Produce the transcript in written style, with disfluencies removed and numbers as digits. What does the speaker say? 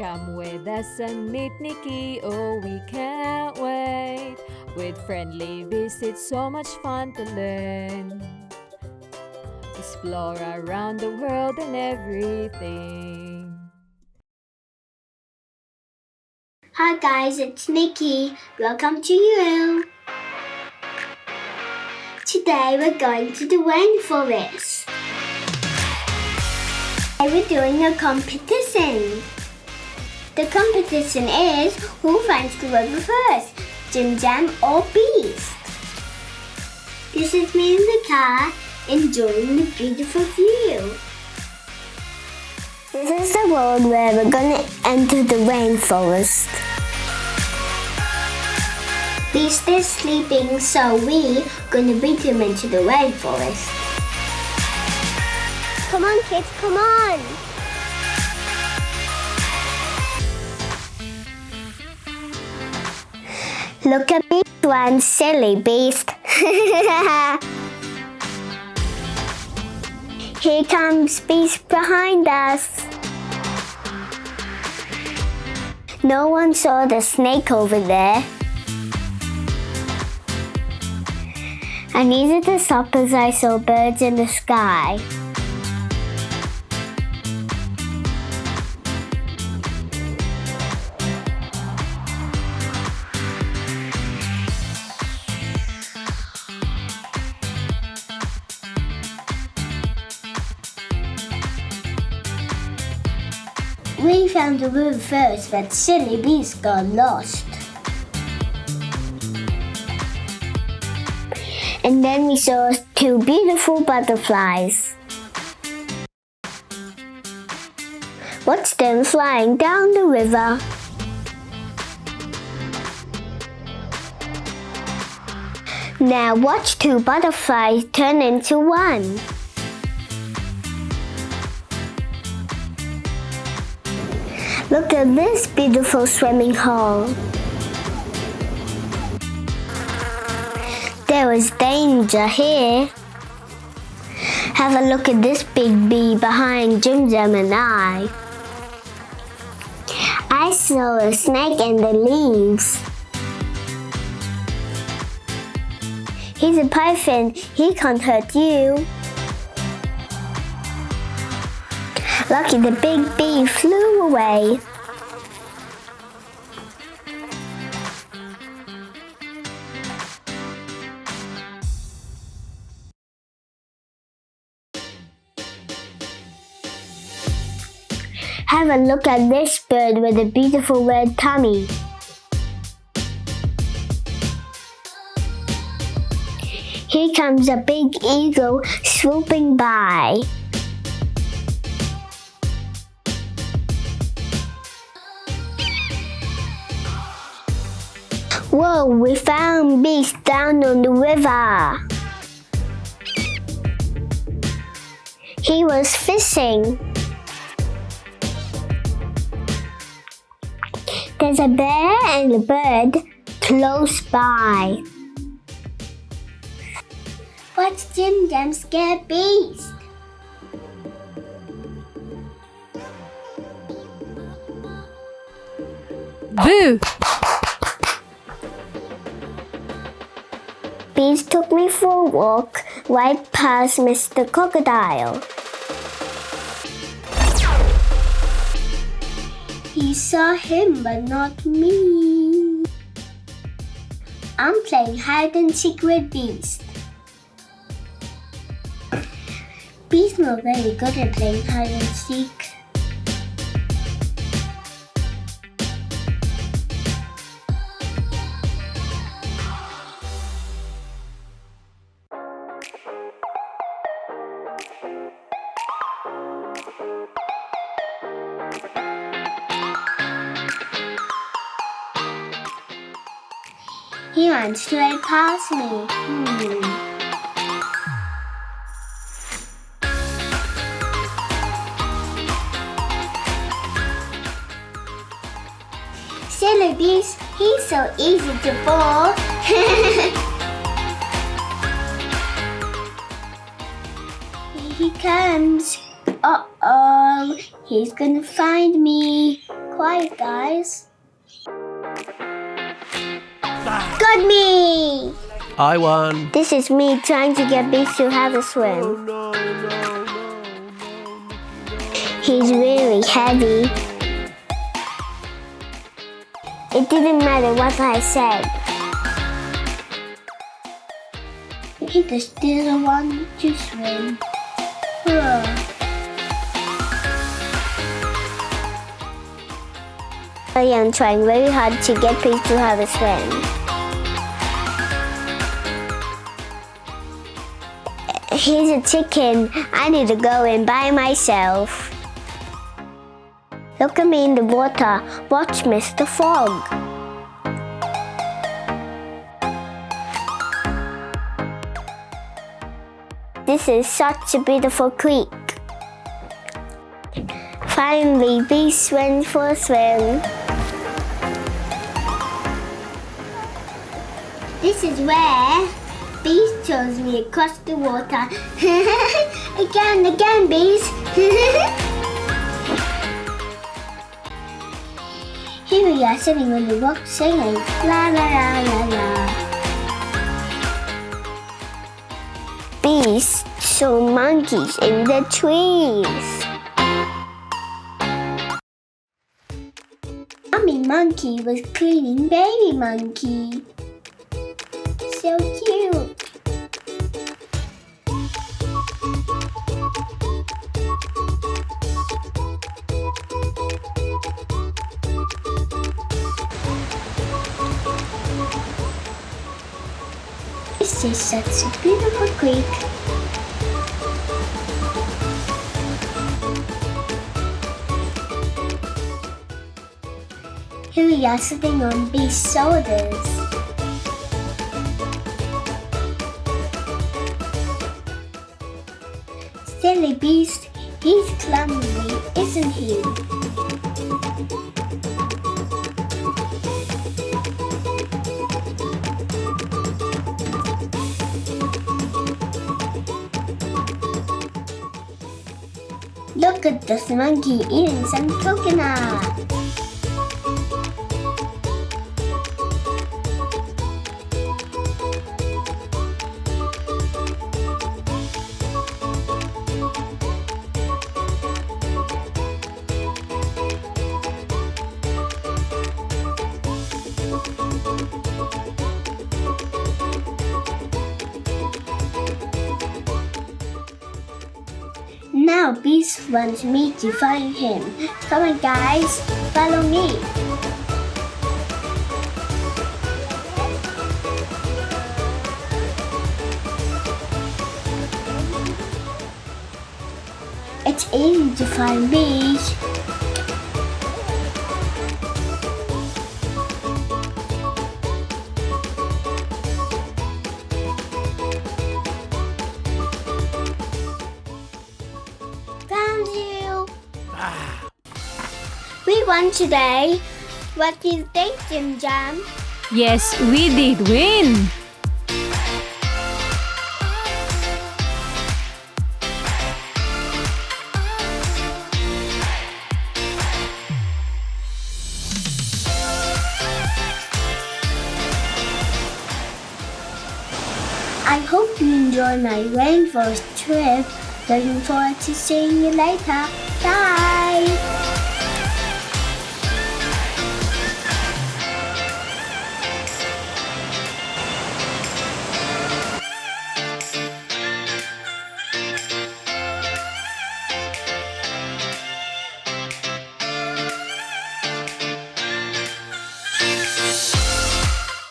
Come with us and meet Nikki, oh we can't wait. With friendly visits, so much fun to learn. Explore around the world and everything. Hi guys, it's Nikki. Welcome to you. Today we're going to the rainforest. Today we're doing a competition. The competition is who finds the river first, Jim Jam or Beast. This is me in the car enjoying the beautiful view. This is the world where we're gonna enter the rainforest. Beast is sleeping, so we're gonna bring him into the rainforest. Come on kids, come on! Look at me, one silly Beast. Here comes Beast behind us. No one saw the snake over there. I needed to stop as I saw birds in the sky. We found the river first, but silly Beast got lost. And then we saw two beautiful butterflies. Watch them flying down the river. Now watch two butterflies turn into one. Look at this beautiful swimming hole. There is danger here. Have a look at this big bee behind Jim Jam and I. I saw a snake in the leaves. He's a python. He can't hurt you. Lucky the big bee flew away. Have a look at this bird with a beautiful red tummy. Here comes a big eagle swooping by. Whoa, we found Beast down on the river. He was fishing. There's a bear and a bird close by. Watch Jim Jam scare Beast. Boo! Beast took me for a walk right past Mr. Crocodile. He saw him, but not me. I'm playing hide and seek with Beast. Beast not very good at playing hide and seek. He ran straight past me. Silly Beast, he's so easy to fall. Here he comes. Uh-oh, he's gonna find me. quiet, guys. Got me! I won. This is me trying to get Beast to have a swim. No. He's really heavy. It didn't matter what I said. He just didn't want to swim. I am trying very hard to get Beast to have a swim. He's a chicken. I need to go in by myself. Look at me in the water. Watch Mr. Frog. This is such a beautiful creek. Finally, Beast went for a swim. This is where Beast throws me across the water. Again, Beast. Here we are sitting on the rock singing la la la la la. Beast saw monkeys in the trees. Mommy Monkey was cleaning Baby Monkey. So cute. This is such a beautiful creek. Here we are sitting on Beast's shoulders. Silly Beast, he's clumsy, isn't he? Look at this monkey eating some coconut. Now Beast wants me to find him. Come on guys, follow me. It's easy to find Beast. Found you. We won today. What do you think, Jim Jam? Yes, we did win! I hope you enjoy my Rainforest trip. Looking forward to seeing you later. Bye!